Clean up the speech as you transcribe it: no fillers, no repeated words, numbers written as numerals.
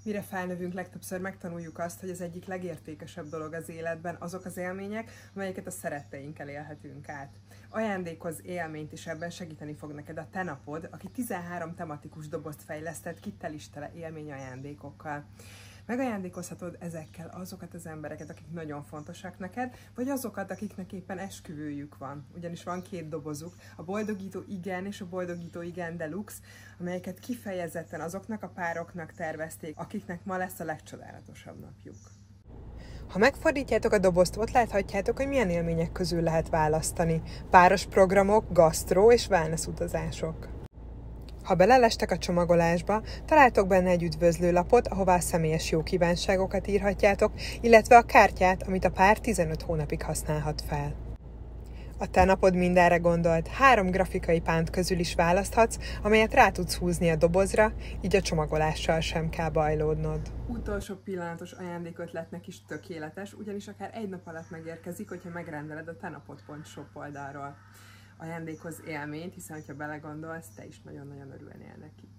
Mire felnövünk, legtöbbször megtanuljuk azt, hogy az egyik legértékesebb dolog az életben azok az élmények, amelyeket a szeretteinkkel élhetünk át. Ajándékozz élményt, és ebben segíteni fog neked a te napod, aki 13 tematikus dobozt fejlesztett ki tele élmény ajándékokkal. Megajándékozhatod ezekkel azokat az embereket, akik nagyon fontosak neked, vagy azokat, akiknek éppen esküvőjük van. Ugyanis van 2 dobozuk, a Boldogító Igen és a Boldogító Igen Deluxe, amelyeket kifejezetten azoknak a pároknak tervezték, akiknek ma lesz a legcsodálatosabb napjuk. Ha megfordítjátok a dobozt, ott láthatjátok, hogy milyen élmények közül lehet választani. Páros programok, gasztró és wellness utazások. Ha belelestek a csomagolásba, találtok benne egy üdvözlőlapot, ahová a személyes jó kívánságokat írhatjátok, illetve a kártyát, amit a pár 15 hónapig használhat fel. A te napod mindenre gondolt, 3 grafikai pánt közül is választhatsz, amelyet rá tudsz húzni a dobozra, így a csomagolással sem kell bajlódnod. Utolsó pillanatos ajándékötletnek is tökéletes, ugyanis akár egy nap alatt megérkezik, hogyha megrendeled a tenapod.shop oldalról. Ajándékozz élményt, hiszen ha belegondolsz, te is nagyon-nagyon örülnél neki.